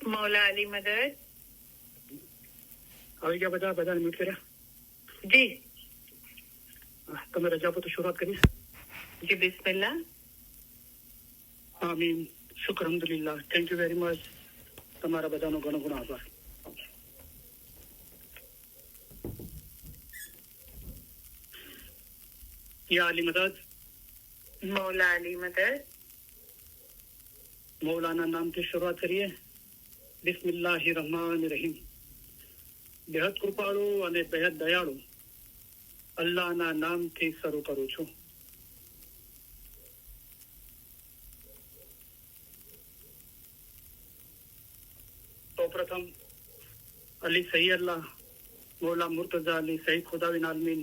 मौला अली मदद। આવી ગયા બધા બધાને મ્યુટ કર્યા? जी તમે રજા પર તો શરૂઆત કરીએ. जी बिस्मिल्लाह। આમીન. શુક્ર અલ્હમ્દુલિલ્લાહ. Thank you very much. તમારા બધાનો ઘણો ઘણો આભાર. યા અલી મદદ. मौला अली मदद। મૌલાના નામથી શરૂઆત કરીએ. બિસ્મિલ્લાહિર રહમાનિર રહીમ. બેહદ કૃપાળુ અને બેહદ દયાળુ અલ્લાહના નામથી શરૂ કરું છું. સૌપ્રથમ અલી સહી અલ્લાહ મૌલા મુર્તઝા અલી સહી ખુદાવિન આલમીન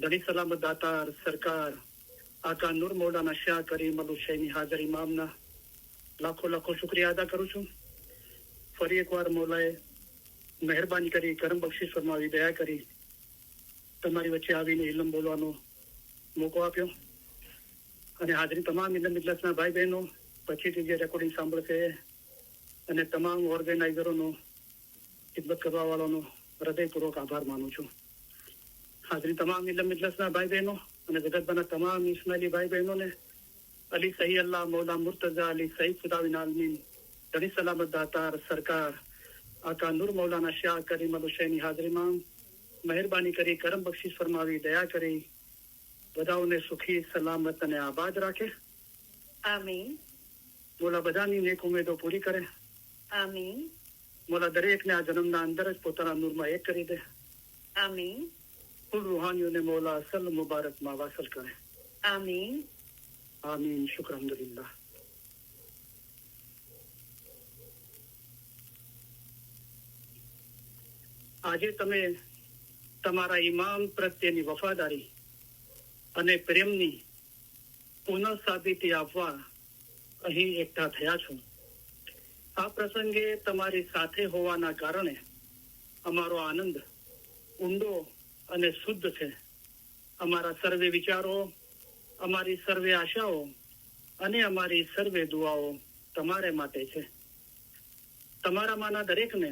ધણી સલામત દાતાર સરકાર આકા નૂર મૌલાના શાહ કરીમ અલ હુસૈની હાજર ઇમામના લાખો લાખો શુક્રિયા અદા કરું છું. ફરી એકવાર મૌલાએ મહેરબાની કરી કરમ બક્ષિસ ફરમાવી દયા કરી તમારી વચ્ચે આવીને ઇલમ બોલવાનો મોકો આપ્યો અને હાજરી તમામ ઇલમ ઇજલાસના ભાઈ બહેનો પછીથી જે રેકોર્ડિંગ સાંભળશે અને તમામ ઓર્ગેનાઇઝરોનો ખિદમત કરવા વાળાનો હૃદયપૂર્વક આભાર માનું છું. હાજરી તમામ ઇલમ ઇજલાસના ભાઈ બહેનો અને જગતભરના તમામ ઇસ્માઇલી ભાઈ બહેનોને અલી સહી અલ્લાહ મૌલા મુર્તઝા અલી સહી ખુદાવિન આલમીન ધણી સલામત દાતાર સરકાર આકા નૂર મૌલાના શાહ કરીમ અલ હુસૈની હાજરીમાં મહેરબાની કરી કરમ બક્ષિસ ફરમાવી દયા કરી બધાઓને સુખી સલામત અને આબાદ રાખે. आमीन મોલા બધાની નેક ઉમેદો પૂરી કરે. आमीन મોલા દરેકને આ જન્મના અંદર જ પોતાના નૂરમાં એક કરી દે. आमीन કુલ રૂહાનીઓને મોલા અસલ મુબારકમાં વાસલ કરે. आमीन। આમીન. શુક્ર અલ્હમ્દુલિલ્લાહ. આજે તમે તમારા ઇમામ પ્રત્યેની વફાદારી અને પ્રેમની પુનઃ સાબિતી આપવા અહીં એકઠા થયા છો. આ પ્રસંગે તમારી સાથે હોવાના કારણે અમારો આનંદ ઊંડો અને શુદ્ધ છે. અમારા સર્વે વિચારો, અમારી સર્વે આશાઓ અને અમારી સર્વે દુઆઓ તમારે માટે છે. તમારામાંના દરેકને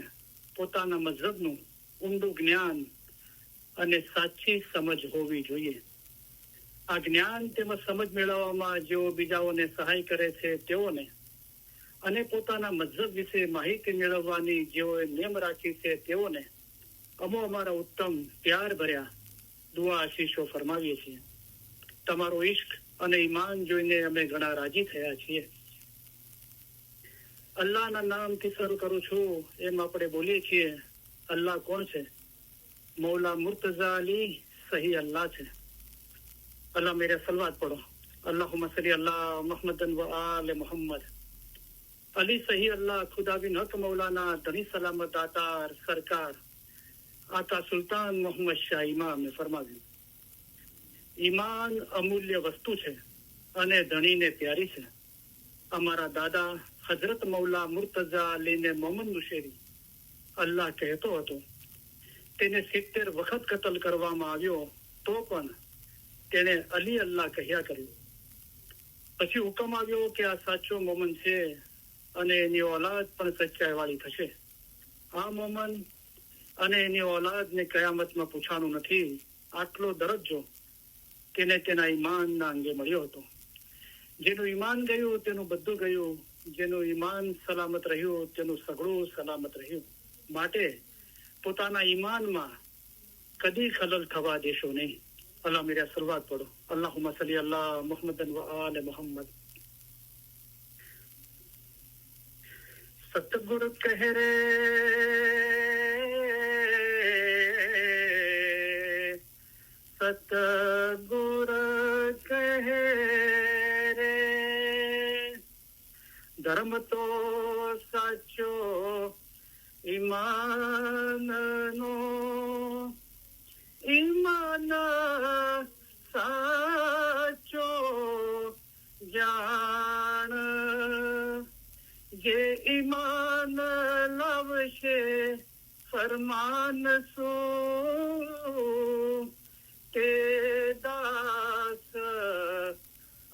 પોતાના મઝહબનું ઊંડું જ્ઞાન અને સાચી સમજ હોવી જોઈએ. આ જ્ઞાન તેમજ સમજ મેળવવામાં જેઓ બીજાઓને સહાય કરે છે તેઓને અને પોતાના મઝહબ વિશે માહિતી મેળવવાની જેઓએ નેમ રાખી છે તેઓને અમો અમારા ઉત્તમ પ્યાર ભર્યા દુઆ આશીષો ફરમાવીએ છીએ. તમારો ઇશ્ક અને ઈમાન જોઈને અમે ઘણા રાજી થયા છીએ. અલ્લાહના નામથી શરૂ કરું છું એમ આપણે બોલીએ છીએ. અલ્લાહ કોણ છે? મૌલા મુર્તઝા અલી સહી અલ્લાહ છે. અલ્લાહ મેરે સલવાત પढ़ो. अल्लाहुम्मा सल्ली अला मुहम्मदन व आले मोहम्मद. अली सही अल्लाह खुदा बिन हक मौलाना धनी सलामत दातार सरकार आका सुल्तान मोहम्मद शाह इमाम ने फरमाવ્યું, ઈમાન અમૂલ્ય વસ્તુ છે અને ધણીને પ્યારી છે. અમારા દાદા હજરત મૌલા મુર્તઝા અલીને મોહમ્મદ મુશેરી અલ્લાહ કહેતો હતો. તેને 70 વખત કતલ કરવામાં આવ્યો તો પણ તેને અલી અલ્લાહ કહ્યા કર્યું. પછી હુકમ આવ્યો કે આ સાચો મોમન છે અને એની ઓલાદ પણ સચ્ચાઈ વાળી થશે. આ મોમન અને એની ઓલાદને કયામતમાં પૂછવાનું નથી. આટલો દરજ્જો તેને તેના ઈમાનના અંગે મળ્યો હતો. જેનું ઈમાન ગયું તેનું બધું ગયું. જેનું ઈમાન સલામત રહ્યું તેનું સઘળું સલામત રહ્યું. માટે પોતાના ઈમાનમાં કદી ખલલ થવા દેશો નહીં. અલ્લાહ મેરા સલવાત પढ़ो. અલ્લાहुम्मा सल्ली अला मुहम्मदन व आले मोहम्मद. सतगुरु कह रे सतगुरु कह रे धर्म तो साचो ईमान नो ईमान साचो जान जे ईमान लवशे फरमान सो ते दास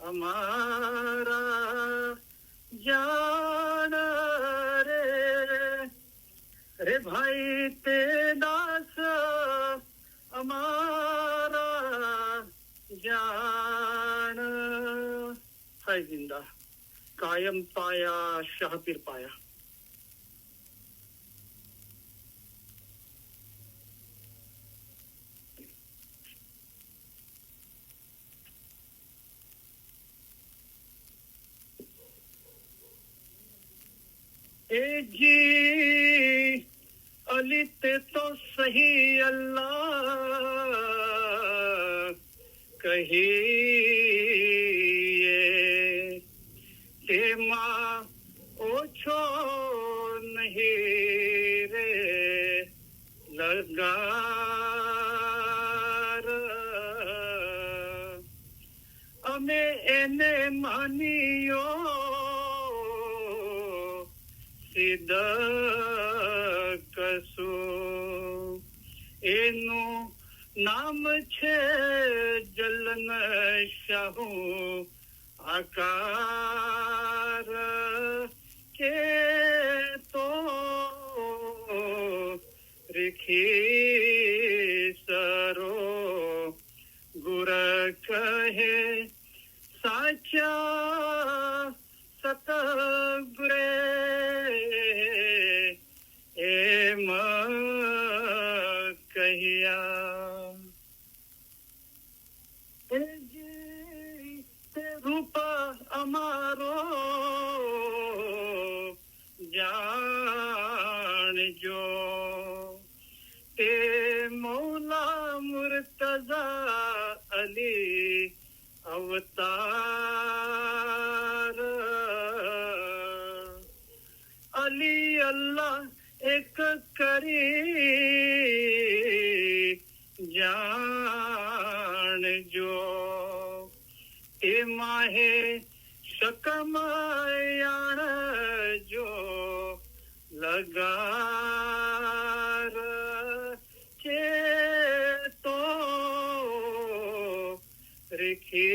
हमारा जान रे रे भाई ते दास अमारा जान है जिंदा कायम पाया शाह पीर पाया। ए जी अली ते तो सही अल्लाह कहिए ते माँ ओछो नहीं रे लगार अमे एने मानियो સિદ્ધ કસો એનું નામ છે જલન શાહુ આકાર કે તો રેખી સરો ગુર કહે સાચા સતગુરે એમ કહ્યા રૂપ અમારો જાણજો તે મૌલા મુર્તઝા અલી અવતાર અલી અલ્લાહ एक करी जान जो ए माहे शकमयाण जो लगार के तो रिखी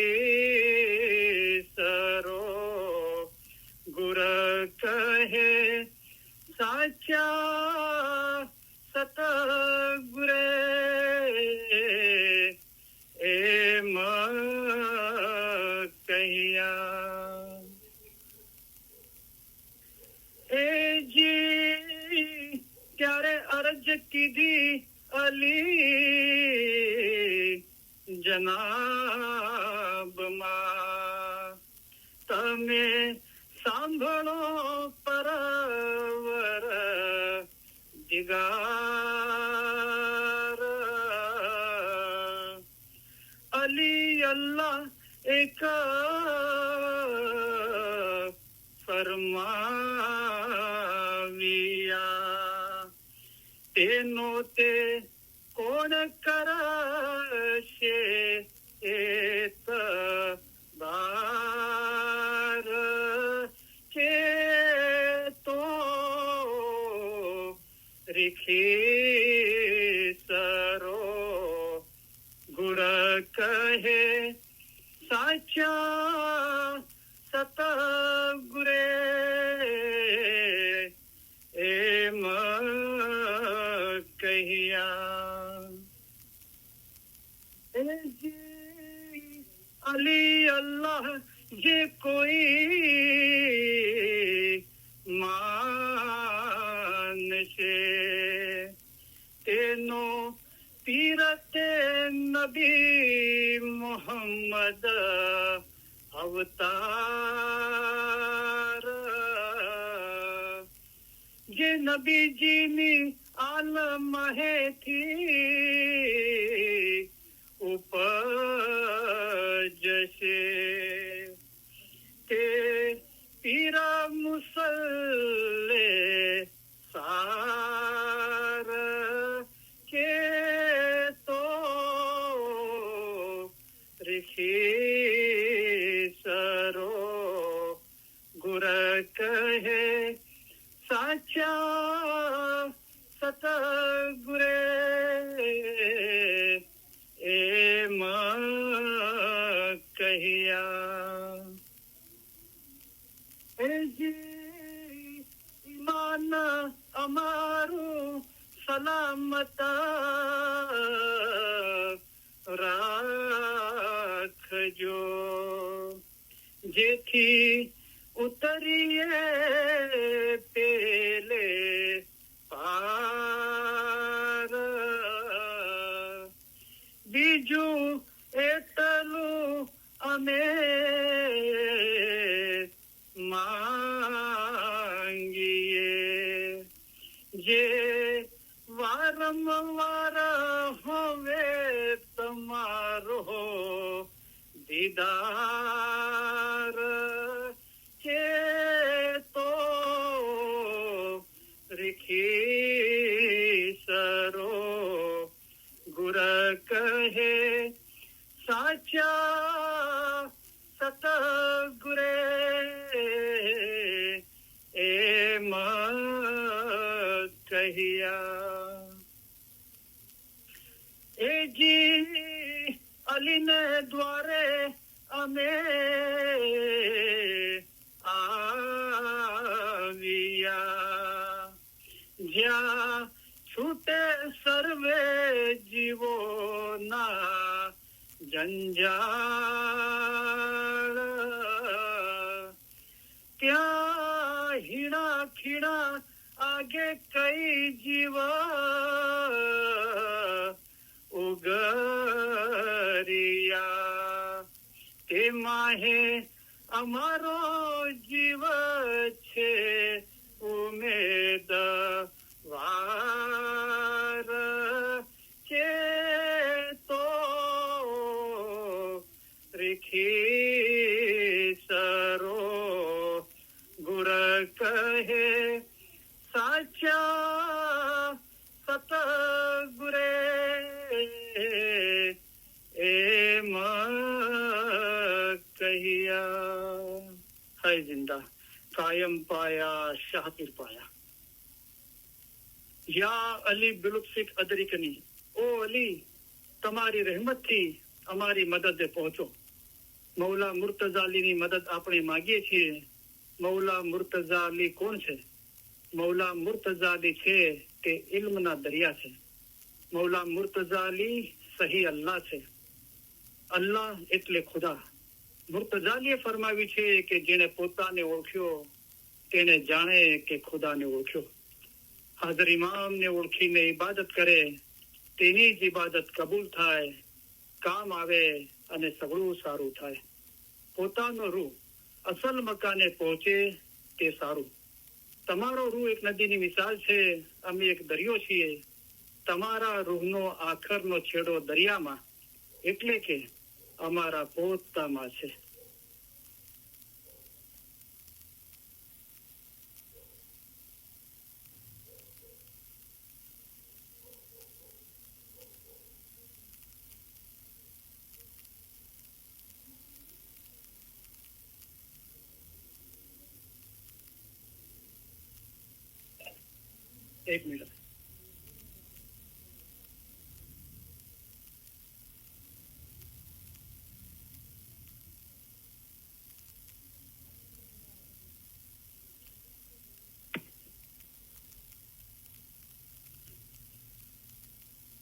सरो गुर कहे साचा सतगुरे एम कहिया ए जी त्यारे अर्ज कीधी अली जनाब मां तमे सांभळो परवर दिगार अली अल्लाह एक फरमाविया तेनो ते कोण करशे एत बार के तो रिखी सरो गुर कहे साचा सतगुरे एम कहिया अली अल्लाह जे कोई मान से तेनो तीरते नबी मोहम्मद अवतार जे नबी जी नी आलम है थी उपज से ते पीरा मुसल्ले सार के तो ऋषि सरो गुर कहे साचा सतगुरे एम कहिया ईमान अमारू સલામત રાખજો જેથી ઉતરીએ પેલે પાર બીજું એટલું અમે માંગીએ જે વારંવાર હવે તમારો દીદાર કે તો રીખી સરો ગુર કહે સાચા સતગુરે એમ કહ્યા એજી અલીને દ્વારે અમે આવ્યા જ્યાં છૂટે સર્વે જીવોના જંજાળ ત્યાં હીણા ખીણા આગે કઈ જીવ ઉગરિયા તે માહે અમારો જીવ છે ઉમેદ વાર કે તો રીખી સરો ગુર કહે સાચા સતગુરે એમ કહ્યા હૈ જિંદા કાયમ પાયા શાહપીર પાયા યા અલી બિલુત્ફિક અદરિકની ઓ અલી તમારી રહેમતથી અમારી મદદે પહોંચો મૌલા મુર્તઝા અલીની મદદ આપણે માંગીએ છીએ મૌલા મુર્તઝા અલી કોણ છે મૌલા મુર્તઝા અલી છે તે ઇલ્મના દરિયા છે મૌલા મુર્તઝા અલી સહી અલ્લાહ છે અલ્લાહ એટલે ખુદા મુર્તઝા અલીએ ફરમાવ્યું છે કે જેને પોતાને ઓળખ્યો તેને જાણે કે ખુદાને ઓળખ્યો હાજર ઇમામને ઓળખીને ઇબાદત કરે તેની જ ઇબાદત કબૂલ થાય કામ આવે અને સગળું સારું થાય પોતાનો રૂહ અસલ મકાને પહોંચે તે સારું તમારો રૂહ એક નદીની મિસાલ છે અમે એક દરિયો છીએ તમારા રૂહનો આખરનો છેડો દરિયામાં એટલે કે અમારા પોતામાં છે એક મિનિટ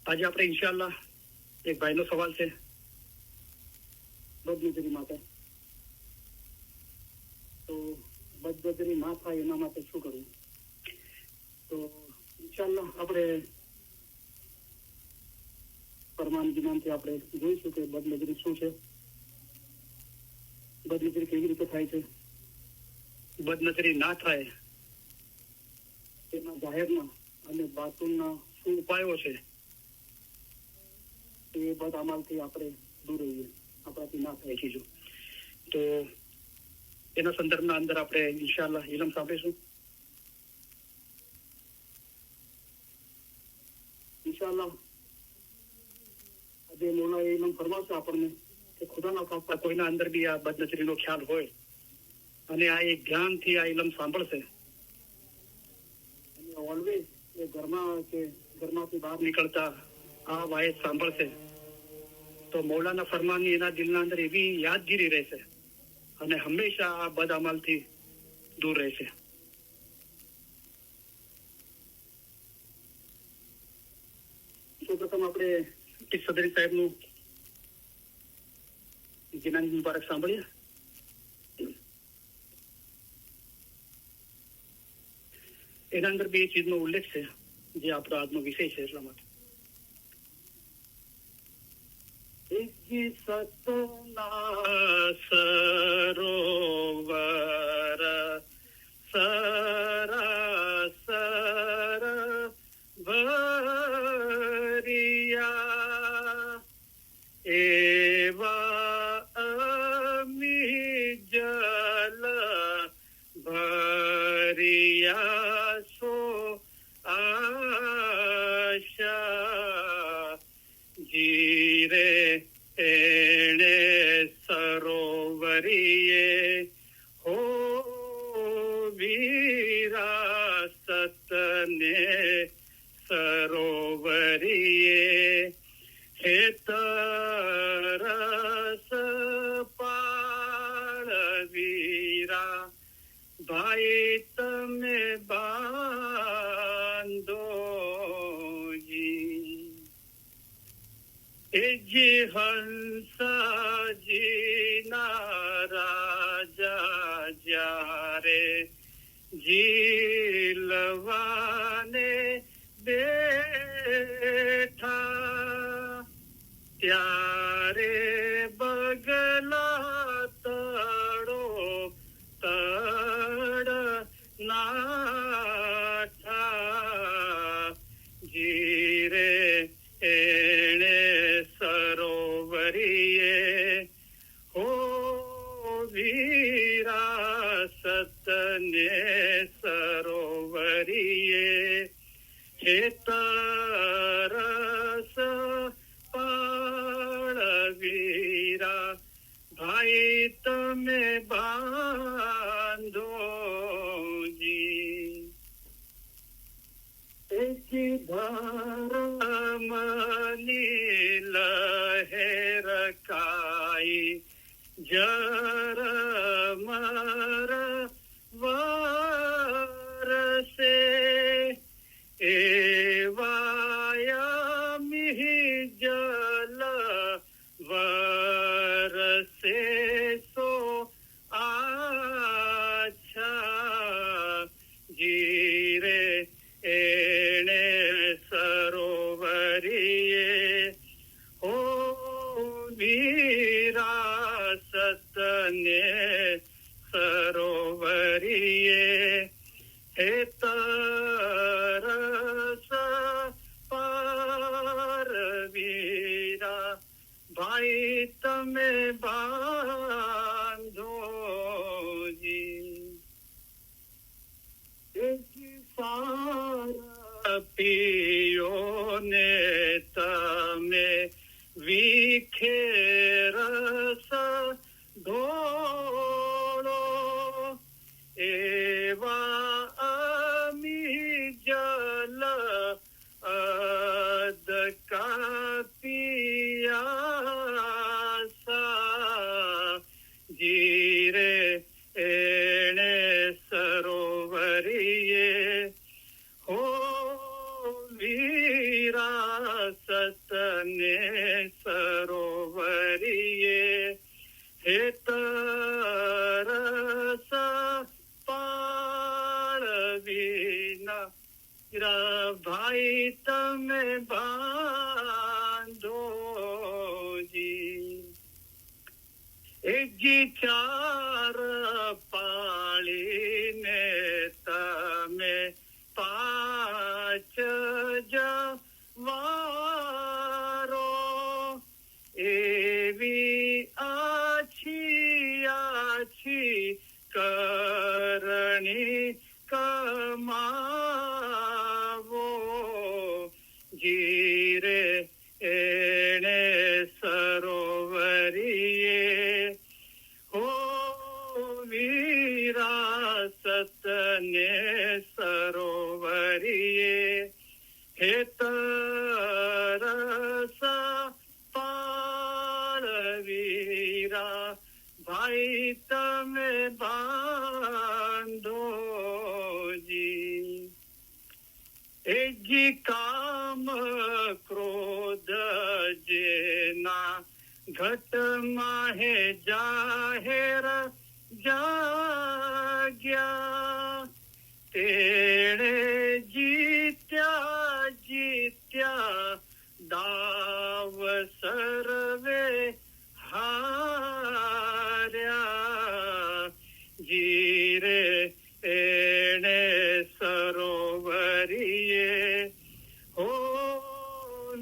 આજે આપણે ઇન્શાઅલ્લાહ એક ભાઈનો સવાલ છે બદનજરી માટે તો બદનજરી ના થાય એના માટે શું કરવું તો ઇન્શાઅલ્લાહ આપણે પરમાનંદ નામથી આપણે જોઈશું કે બદનજરી શું છે બદનજરી કેવી રીતે થાય છે બદનજરી ના થાય તેના જાહેરના અને બાતુના શું ઉપાયો છે એ બદ અમલથી આપણે દૂર રહીએ આપણાથી ના થાય ચીજો તો એના સંદર્ભના અંદર આપણે ઇન્શાઅલ્લાહ ઇલમ સાંભળીશું ઇન્શાઅલ્લાહ આજે મોલા ઇલમ ફરમાવશે આપણને કે ખુદાના ખાસ્તા કોઈના અંદર બી આ બદનજરીનો ખ્યાલ હોય અને આ એક ધ્યાનથી આ ઇલમ સાંભળશે અને ઓલવેઝ એ ઘરમાંથી બહાર નીકળતા આ વાયત સાંભળશે તો મૌલાના ફરમાનની એના દિલના અંદર એવી યાદગીરી રહેશે અને હંમેશા આ બદ અમલથી દૂર રહેશે સૌપ્રથમ આપણે ટી સદરી સાહેબનું જિનાની મુબારક સાંભળીએ. એના અંદર બે ચીજનો ઉલ્લેખ છે જે આપણો આજનો વિષય છે એટલા માટે. સતના સરોવર સરાસર ભરિયા એવા અમી જલ ભરિયા સો આશા જીરે એણે સરોવરીએ હો વિરાસતને સરોવરીએ હેતરસ પાળવીરા ભાઈ તમે બાંધો એજી હંસાજીના રાજા જ્યારે જીલવાને બેઠા ત્યારે બગલા તળો તડ નાઠા જીરે એણે સરોવરીએ હો વિરાસતને સરોવરીએ હેતરસ પાળવીરા ભાઈ તમે બાંધો એકી ધર્મની લહેર કાઈ જરમર વરસે એવાયમી જલ વરસે સો આછા જીરે એણે સરોવરીએ હો વિરાસતને સરોવરીએ હેતરસ પારવીરા ભાઈ તમે બાંધો પીઓને તમે વિખેરસ ઢોળો એવા અમી જલ અદકા પિયાસા જીરે એણે સરોવરીએ હો વિરાસતને સરોવરીએ હેતરસ પાળવીના ભાઈ તમે બાંધો એજી ચાર પાળીને તમે પાંચ જવારો એવી આછી આછી કરણી કમાવો જીરે એણે સરોવરીએ હો વિરાસતને સરોવરીએ હેતરસ પાળવીરા ભાઈ તમે બાંધો એજી કામ ક્રોધ જેના ઘટમાં હે જાહેર જાગ્યા તેણે જીત્યા દાવ સર્વે હાર્યા જીરે એણે સરોવરીએ હો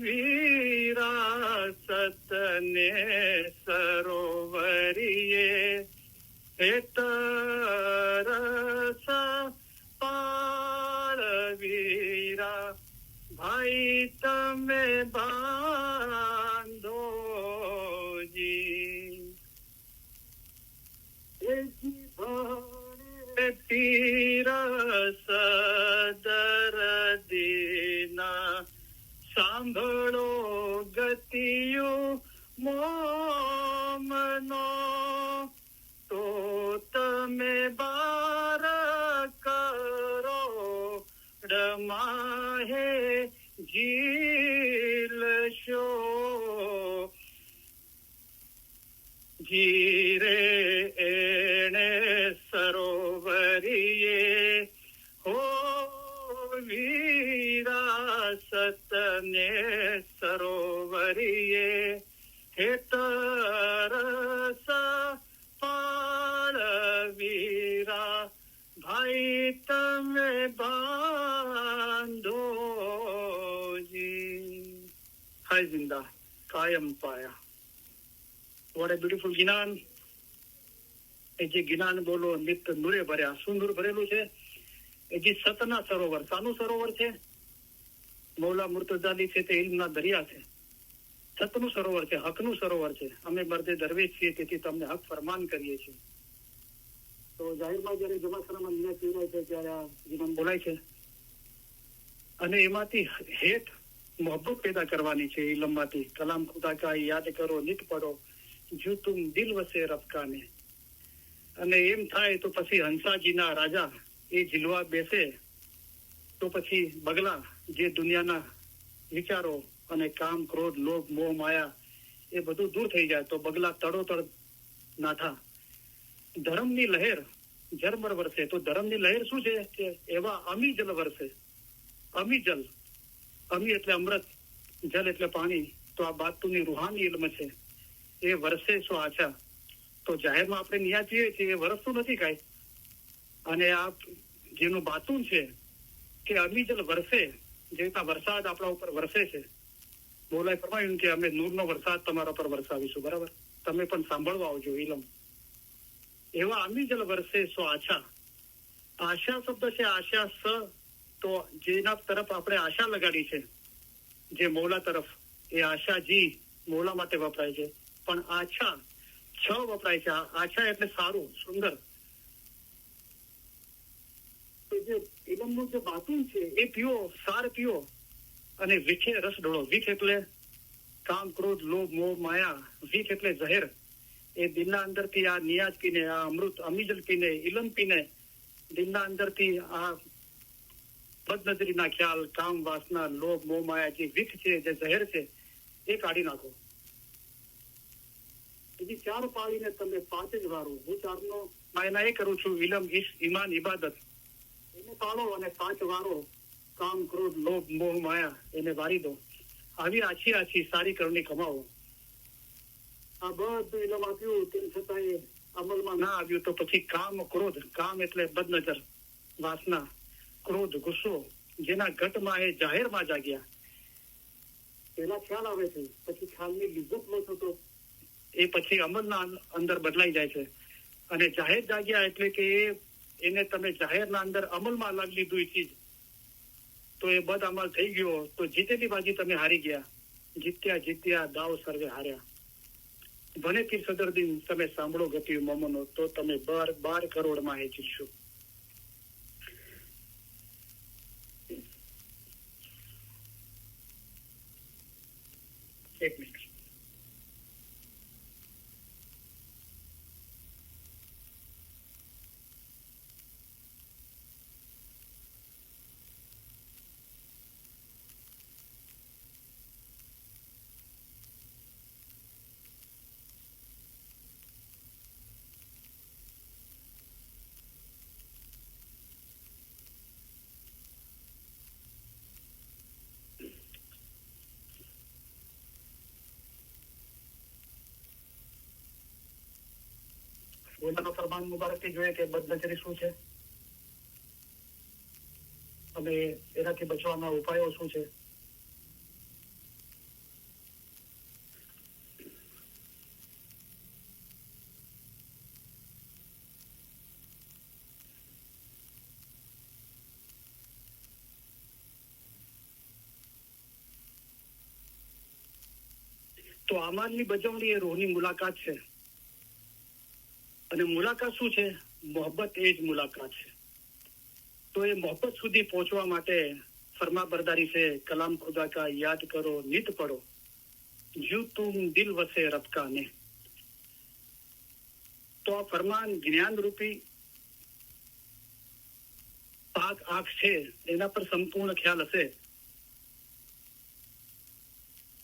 વિરાસતને સરોવરીએ તરસા પાળવીરા ભાઈ તમે બાંધોજી તીરસ દર્દીના સાંભળો ગતિયું મોમનો તો તમે બાર કરો ડમાહે ઝીલશો જીરે એણે સરોવરીએ હો વિરાસતને સરોવરીએ હે તરસા પાળવીરા ભાઈ તમે બાંધોજી હાય જિંદા કાયમ પાયા. વોટ એ બ્યુટીફુલ જ્ઞાન. એ જે જ્ઞાન બોલો નિત્ય નૂરે ભર્યા. શું નૂર ભરેલું છે? એ જે સતના સરોવર. શાનું સરોવર છે? મૌલા મુર્તઝાલી છે તે ઇલ્મના દરિયા છે. સતનું સરોવર છે, હકનું સરોવર છે. અમે મર્દે દરવેશ છીએ તેથી તમને હક ફરમાન કરીએ છીએ. તો જાહેરમાં જયારે જમાસરામાં નિયાત પીરાય છે ત્યારે આ જીવન બોલાય છે અને એમાંથી હેત મોહબ્બત પેદા કરવાની છે. ઇલમમાંથી કલામ ખુદા કા યાદ કરો નિત પડો જો તુમ દિલ વસે રફકાને. અને એમ થાય તો પછી હંસાજીના રાજા એ ઝીલવા બેસે તો પછી બગલા જે દુનિયાના વિચારો અને કામ ક્રોધ લોભ મોહ માયા એ બધું દૂર થઈ જાય તો બગલા તડોતડ નાઠા. ધર્મની લહેર ઝરમર વરસે. તો ધર્મની લહેર શું છે કે એવા અમી જલ વરસે. અમી જલ, અમી એટલે અમૃત, જલ એટલે પાણી. તો આ બાતુની રૂહાની ઇલ્મ છે એ વરસે શું આછા. તો જાહેરમાં આપણે નિયા છીએ છીએ એ વરસતું નથી કાંઈ. અને આ જેનું બાતુન છે કે અમી જલ વરસે, જે રીતના વરસાદ આપણા ઉપર વરસે છે. બોલાય ફરમાયું કે અમે નૂરનો વરસાદ તમારા પર વરસાવીશું. બરાબર, તમે પણ સાંભળવા આવજો ઇલમ. એવા અમી જલ વરસે સો આશા. આશા શબ્દ છે આશા સ, તો જેના તરફ આપણે આશા લગાડી છે જે મૌલા તરફ, એ આશાજી મૌલા માટે વપરાય છે. પણ આછા છ વપરાય છે. આછા એટલે સારું, સુંદર. જે ઇલમનું જે બાતુન છે એ પીઓ, સાર પીઓ અને વિખે રસ ઢોળો. વિખ એટલે કામ ક્રોધ લોભ મોહ માયા. વિખ એટલે ઝહેર. એ દિલના અંદરથી આ નિયાજ પીને, આ અમૃત અમીજલ પીને, ઇલમ પીને દિલના અંદરથી આ બદનજરીના ખ્યાલ, કામ વાસના, લોભ મોહ માયા જે વિખ છે, જે ઝહેર છે એ કાઢી નાખો. બીજી ચાર પાળીને તમે પાંચ જ વારો. હું ચારનો માયના એ કરું છું, ઇલમ ઈશ ઈમાન ઇબાદત એને પાળો અને પાંચ વારો કામ ક્રોધ લોભ મોહ માયા એને વારી દો. આવી આછી આછી સારી કરણી કમાવો. આ બધું ઇલમ આપ્યું તેમ છતાં એ અમલમાં ના આવ્યું તો પછી કામ ક્રોધ, કામ એટલે બદનજર, વાસના, ક્રોધ ગુસ્સો જેના ઘટમાં એ જાહેરમાં જાગ્યા. પેલા ખ્યાલ આવે છે, પછી ખ્યાલની લિજ્જત લો છો તો એ પછી અમલના અંદર બદલાઈ જાય છે. અને જાહેર જાગ્યા એટલે કે એને તમે જાહેરના અંદર અમલમાં લાવી લીધું એ ચીજ, તો એ બદ અમલ થઈ ગયો તો જીતેલી બાજી તમે હારી ગયા. જીત્યા જીત્યા દાવ સર્વે હાર્યા. ભલે પીર સદરદીન તમે સાંભળો ગતિ મોમનો તો તમે 12 કરોડમાં એ જીતશો. એક મિનિટ. અલ્લાહના ફરમાન મુબારકથી જોઈએ કે બદનજરી શું છે અને એનાથી બચવાના ઉપાયો શું છે. તો અમાલની બજવણી એ રૂહની મુલાકાત છે અને મુલાકાત શું છે? મોહબ્બત એ જ મુલાકાત છે. તો એ મોહબ્બત સુધી પહોંચવા માટે ફરમાબરદારી છે. કલામ ખુદા કા યાદ કરો, નિત પढ़ो, જો તુમ દિલ વસે રબ કા ને. તો આ ફરમાન જ્ઞાન રૂપી પાક આંખ છે, એના પર સંપૂર્ણ ખ્યાલ હશે.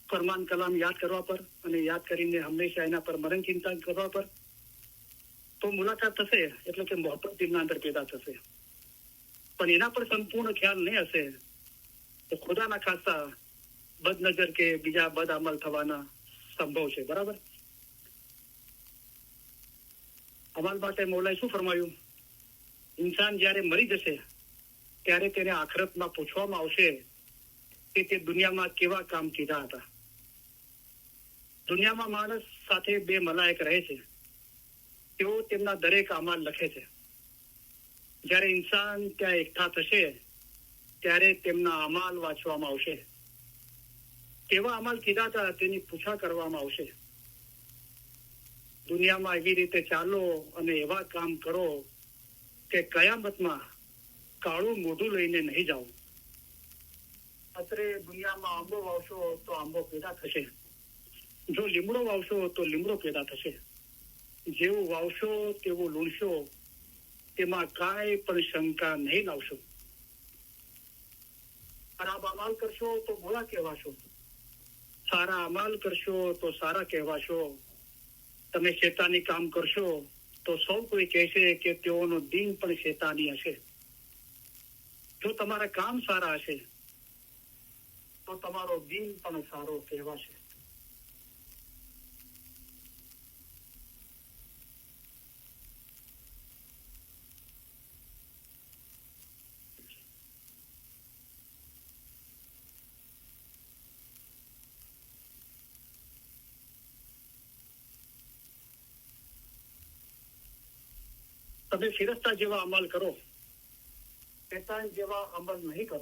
ફરમાન કલામ યાદ કરવા પર અને યાદ કરીને હંમેશા એના પર મરણ ચિંતા કરવા પર તો મુલાકાત થશે, એટલે કે મોહબ્બત દિલના અંદર પેદા થશે. પણ એના પર સંપૂર્ણ ખ્યાલ નહીં હશે તો ખુદાના ખાસ્તા બદનજર કે બીજા બદ અમલ થવાના સંભવ છે. બરાબર. અમલ માટે મૌલાએ શું ફરમાયું? ઇન્સાન જ્યારે મરી જશે ત્યારે તેને આખરતમાં પૂછવામાં આવશે કે તે દુનિયામાં કેવા કામ કીધા હતા. દુનિયામાં માણસ સાથે બે મલાયક રહે છે, તેઓ તેમના દરેક અમાલ લખે છે. જ્યારે ઇન્સાન ત્યાં એકઠા થશે ત્યારે તેમના અમાલ વાંચવામાં આવશે. કેવા અમાલ કીધા હતા તેની પૂછા કરવામાં આવશે. દુનિયામાં એવી રીતે ચાલો અને એવા કામ કરો કે કયામતમાં કાળું મોઢું લઈને નહીં જાઓ. અત્રે દુનિયામાં આંબો વાવશો તો આંબો પેદા થશે, જો લીમડો વાવશો તો લીમડો પેદા થશે. જેવું વાવશો તેવું લૂણશો, તેમાં કાંઈ પણ શંકા નહીં લાવશો. ખરાબ અમાલ કરશો તો બોલા કહેવાશો, સારા અમાલ કરશો તો સારા કહેવાશો. તમે શેતાની કામ કરશો તો સૌ કોઈ કહેશે કે તેઓનો દિન પણ શેતાની હશે. જો તમારા કામ સારા હશે તો તમારો દિન પણ સારો કહેવાશે. તમે ફિરસ્તા જેવા અમલ કરો, શેતાન જેવા અમલ નહીં કરો.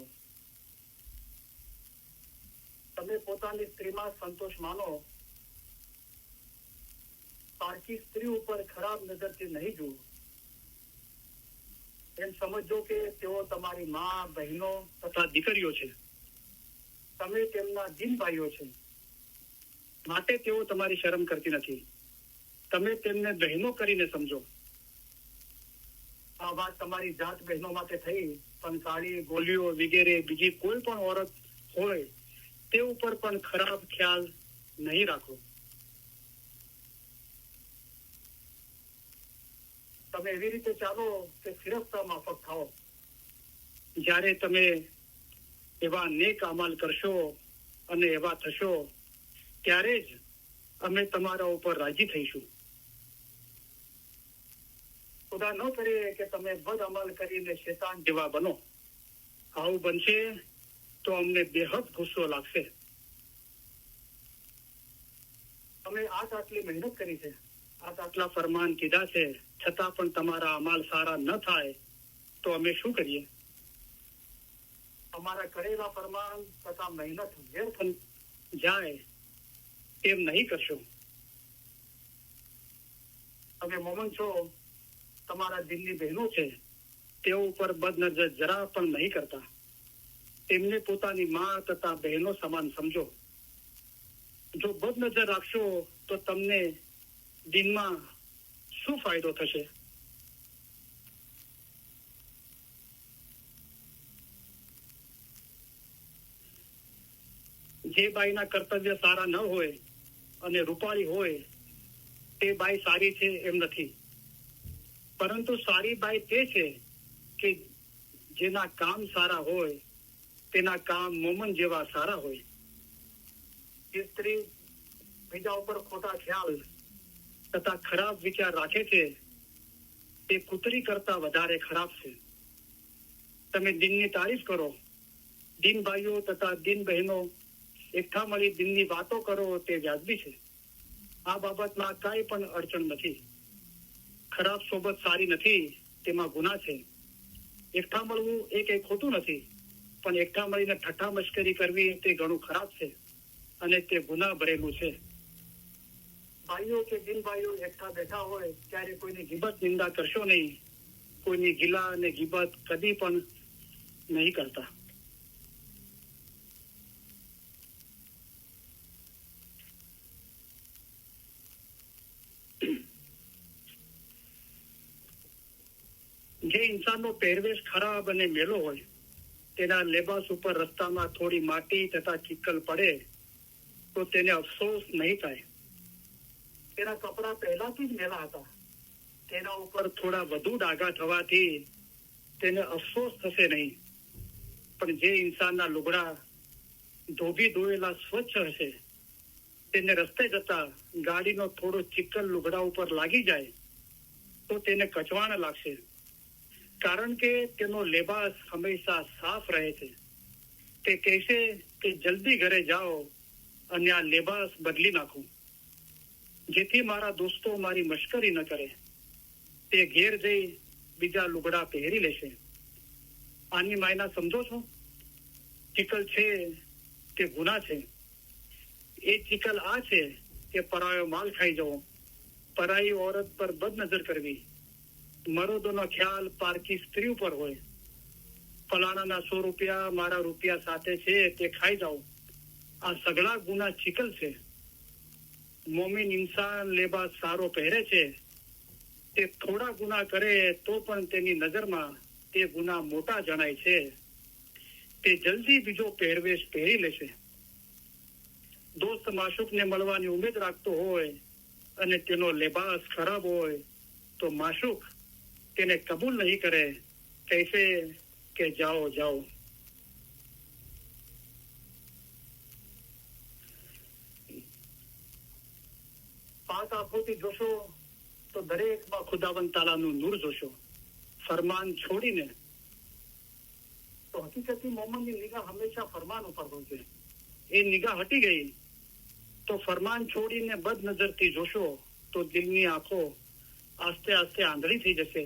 તમે પોતાની સ્ત્રીમાં સંતોષ માનો, પારકી સ્ત્રી ઉપર ખરાબ નજરથી નહીં જુઓ. એમ સમજો કે તેઓ તમારી માં, બહેનો તથા દીકરીઓ છે. તમે તેમના દિન ભાઈઓ છે, માટે તેઓ તમારી શરમ કરતી નથી. તમે તેમને બહેનો કરીને સમજો. આ વાત તમારી જાત બહેનો માટે થઈ, પણ કાળી, ગોલીઓ વગેરે બીજી કોઈ પણ ઓરત હોય તે ઉપર પણ ખરાબ ખ્યાલ નહીં રાખો. તમે એવી રીતે ચાલો કે ફિરસ્તા માફક થાઓ. જ્યારે તમે એવા નેક અમલ કરશો અને એવા થશો ત્યારે જ અમે તમારા ઉપર રાજી થઈશું. ખુદા ન કરે કે તમે બદ અમલ કરીને શેતાન જેવા બનો. આવું બનશે તો અમને બેહદ ગુસ્સો લાગશે. અમે આટલી મહેનત કરી છે, આટલા ફરમાન કીધા છે, છતાં પણ તમારા અમાલ સારા ન થાય તો અમે શું કરીએ? અમારા કરેલા ફરમાન તથા મહેનત વ્યર્થ જાય તેમ નહીં કરશો. તમે મોમન છો, તમારા દિલની બહેનો છે, તેઓ ઉપર બદનજર જરા પણ નહીં કરતા. તેમને પોતાની માં તથા બહેનો સમાન સમજો. જો બદનજર રાખશો તો તમને દિનમાં શું ફાયદો થશે? જે બાઈના કર્તવ્ય સારા ન હોય અને રૂપાળી હોય તે બાઈ સારી છે એમ નથી, પરંતુ સારી બાઈ તે છે કે જેના કામ સારા હોય, તેના કામ મોમન જેવા સારા હોય. જે સ્ત્રી બીજા ઉપર ખોટા ખ્યાલ તથા ખરાબ વિચાર રાખે છે એ કૂતરી કરતા વધારે ખરાબ છે. તમે દિનની તારીફ કરો, દિન ભાઈઓ તથા દિન બહેનો એકઠા મળી દિનની વાતો કરો તે વ્યાજબી છે. આ બાબતમાં કાંઈ પણ અડચણ નથી. ખરાબ સોબત સારી નથી, તેમાં ગુના છે. એકઠા મળવું એ કંઈ ખોટું નથી, પણ એકઠા મળીને ઠઠ્ઠા મશ્કરી કરવી તે ઘણું ખરાબ છે અને તે ગુના ભરેલું છે. ભાઈઓ કે દિન ભાઈઓ એકઠા બેઠા હોય ત્યારે કોઈની ગીબત નિંદા કરશો નહીં. કોઈની ગિલા અને ગીબત કદી પણ નહીં કરતા. જે ઇન્સાનનો પહેરવેશ ખરાબ અને મેલો હોય, તેના લેબાસ ઉપર રસ્તામાં થોડી માટી તથા ચીકલ પડે તો તેને અફસોસ નહીં થાય. તેના કપડા પહેલાથી જ મેલા હતા, તેના ઉપર થોડા વધુ ડાઘા થવાથી તેને અફસોસ થશે નહીં. પણ જે ઇન્સાનના લુગડા ધોબી ધોયેલા સ્વચ્છ હશે, તેને રસ્તે જતા ગાડીનો થોડો ચીકલ લુગડા ઉપર લાગી જાય તો તેને કચવાણ લાગશે, કારણ કે તેનો લેબાસ હંમેશા સાફ રહે છે. તે કહેશે કે જલ્દી ઘરે જાઓ અને આ લેબાસ બદલી નાખું, જેથી મારા દોસ્તો મારી મશ્કરી ન કરે. તે ઘેર જઈ બીજા લુગડા પહેરી લેશે. આની માયના સમજો છો? ચીકલ છે તે ગુના છે. એ ચીકલ આ છે કે પરાયો માલ ખાઈ જવો, પરાઈ ઓરત પર બદનજર કરવી, મરોદોનો ખ્યાલ પારકી સ્ત્રી ઉપર હોય, ફલાણાના 100 રૂપિયા મારા રૂપિયા સાથે છે તે ખાઈ જાઓ. આ સગળા ગુના ચીકલ છે. મોમીન ઇન્સાન લેબાસ સારો પહેરે છે, તે થોડા ગુના કરે તો પણ તેની નજરમાં તે ગુના મોટા જણાય છે. તે જલ્દી બીજો પહેરવેશ પહેરી લેશે. દોસ્ત માશુકને મળવાની ઉમેદ રાખતો હોય અને તેનો લેબાસ ખરાબ હોય તો માશુક તેને કબૂલ નહીં કરે, કહેશે કે જાઓ જાઓ. પાક આંખોથી જોશો તો દરેકમાં ખુદાવંદ તાલાનું નૂર જોશો. ફરમાન છોડીને તો હકીકતથી મોહમ્મદની નિગાહ હંમેશા ફરમાન ઉપર હોય છે. એ નિગાહ હટી ગઈ તો ફરમાન છોડીને બદનજરથી જોશો તો દિલની આંખો આસ્તે આસ્તે આંધળી થઈ જશે,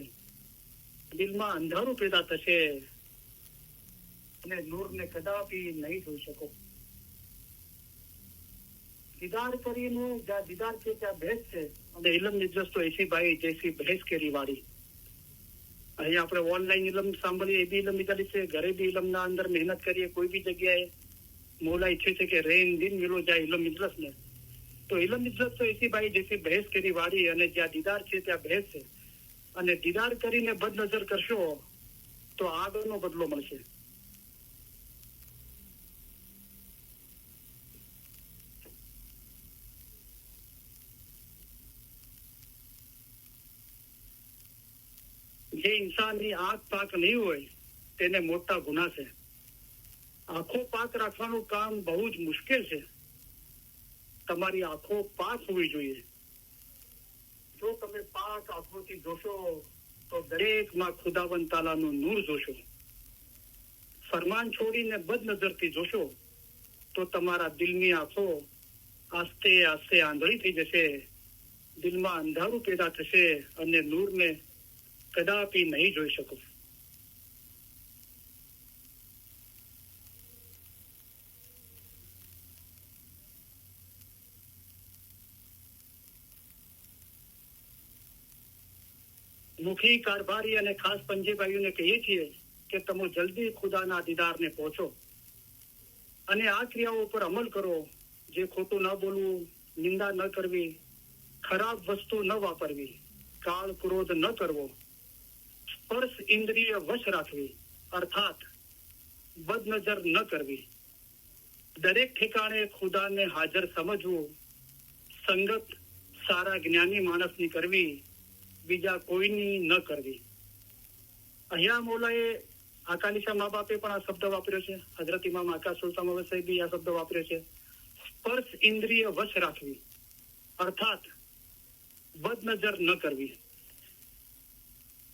દિલમાં અંધારું પેદા થશે અને નૂરને કદાપી નહીં જોઈ શકો. દીદાર કરીને જ્યાં દીદાર છે ત્યાં ભેસ છે, અને ઇલમ નિજસ તો એસી ભાઈ જૈસી ભેંસ કેરી વાળી. અહીં આપણે ઓનલાઈન ઇલમ સાંભળીએ એ બી ઇલમ નીકળી છે, ઘરે બી ઇલમના અંદર મહેનત કરીએ, કોઈ બી જગ્યાએ મોલા ઈચ્છે છે કે રેન દિન મિલો જાય ઇલમ નિજસ ને, તો ઇલમ નિજસ તો એસી ભાઈ જૈસી ભેંસ કેરી વાળી. અને જ્યાં દીદાર છે ત્યાં ભેંસ છે, અને દીદાર કરીને બદનજર કરશો તો આગળનો બદલો મળશે. જે ઇન્સાનની આંખ પાક નહીં હોય તેને મોટા ગુના છે. આંખો પાક રાખવાનું કામ બહુ જ મુશ્કેલ છે. તમારી આંખો પાક હોવી જોઈએ. જો તમે પાક આંખોથી જોશો તો દરેકમાં ખુદાવંદ તાલાનું નૂર જોશો. ફરમાન છોડીને બદનજરથી જોશો તો તમારા દિલની આંખો આસ્તે આસ્તે આંધળી થઈ જશે, દિલમાં અંધારું પેદા થશે અને નૂરને કદાપી નહીં જોઈ શકો. મુખી કારભારી અને ખાસ પંજેબાઈઓને કહીએ છીએ કે તમે જલ્દી ખુદાના દીદારને પહોંચો અને આ ક્રિયાઓ પર અમલ કરો. જે ખોટું ન બોલવું, નિંદા ન કરવી, ખરાબ વસ્તુ ન વાપરવી, કાળ ક્રોધ ન કરવો, સ્પર્શ ઇન્દ્રિય વશ રાખવી અર્થાત બદનજર ન કરવી, દરેક ઠેકાણે ખુદાને હાજર સમજવું, સંગત સારા જ્ઞાની માણસની કરવી, બીજા કોઈની ન કરવી. અહીંયા મોલાએ આકાલીશા મા બાપે પણ આ શબ્દ વાપર્યો છે, હજરત ઇમામ આકા સુલતાન બી આ શબ્દ વાપર્યો છે. સ્પર્શ ઇન્દ્રિય વશ રાખવી અર્થાત બદનજર ન કરવી.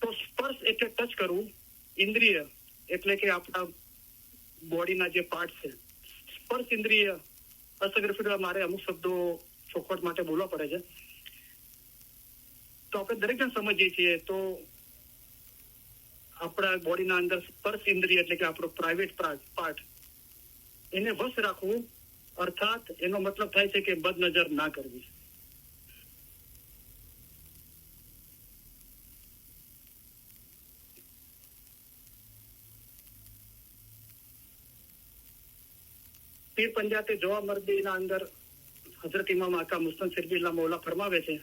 તો સ્પર્શ એટલે ટચ કરવું, ઇન્દ્રિય એટલે કે આપણા બોડીના જે પાર્ટ છે, સ્પર્શ ઇન્દ્રિય. અસગ્રફિત મારે અમુક શબ્દો ચોખવટ માટે બોલવા પડે છે, તો આપણે દરેક જણ સમજીએ છીએ. તો આપણા બોડીના અંદર સ્પર્શ ઇન્દ્રિય એટલે કે આપણો પ્રાઇવેટ પાર્ટ, એને વશ રાખવું, અર્થાત એનો મતલબ થાય છે કે બદનજર ના કરવી. પીર પંજાતે જવા મર્દીના અંદર હઝરત ઇમામ આકા મુસ્તન સિરબિલ્લા મૌલા ફરમાવે છે,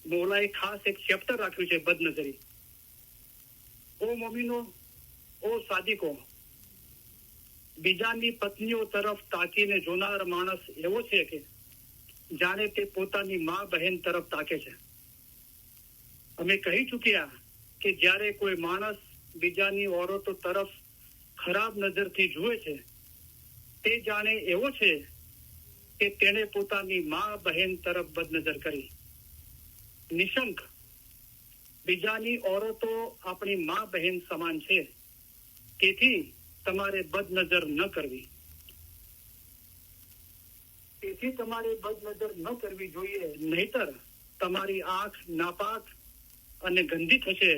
મૌલાએ ખાસ એક ચેપ્ટર રાખ્યું છે બદનજરી. ઓ મોમીનો, ઓ સાદિકો, બીજાની પત્નીઓ તરફ તાકીને જોનાર માણસ એવો છે કે જાણે તે પોતાની મા બહેન તરફ તાકે છે. અમે કહી ચૂક્યા કે જ્યારે કોઈ માણસ બીજાની ઓરતો તરફ ખરાબ નજરથી જુએ છે, તે જાણે એવો છે કે તેણે પોતાની મા બહેન તરફ બદનજર કરી. નિશંક, બીજાની ઓરતો આપણી મા બહેન સમાન છે, તેથી તમારે બદનજર ન કરવી. જોઈએ, નહીતર તમારી આંખ નાપાક અને ગંદી થશે.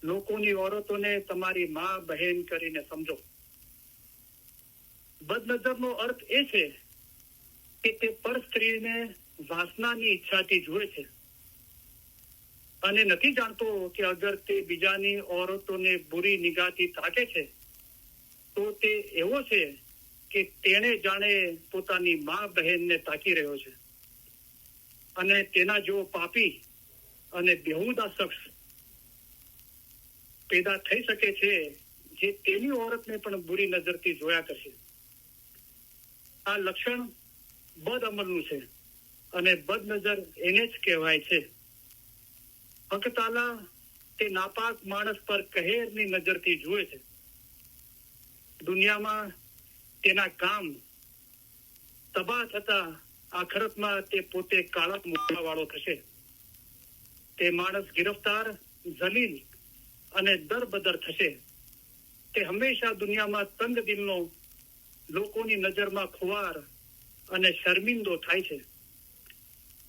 લોકોની ઓરતોને તમારી મા બહેન કરીને સમજો. બદનજરનો અર્થ એ છે કે તે પર સ્ત્રીને વાસનાની ઈચ્છાથી જુએ છે અને નથી જાણતો કે અગર તે બીજાની ઓરતોને બુરી નિગાહથી તાકે છે તો તે એવો છે કે તેણે જાણે પોતાની મા બહેનને તાકી રહ્યો છે, અને તેના જેવો પાપી અને બેહુદા શખ્સ પેદા થઈ શકે છે જે તેની ઓરતને પણ બુરી નજરથી જોયા કરશે. આ લક્ષણ બદ અમલનું છે અને બદનજર એને જ કહેવાય છે. હક તાલા તે નાપાક માણસ પર કહેરની નજરથી જુએ છે. દુનિયામાં તેના કામ તબાહ થતા આખરતમાં તે પોતે કાળા મૂકવા વાળો થશે. તે માણસ ગિરફ્તાર, જલીલ અને દરબદર થશે. તે હંમેશા દુનિયામાં તંગ દિલનો, લોકોની નજરમાં ખુવાર અને શર્મિંદો થાય છે,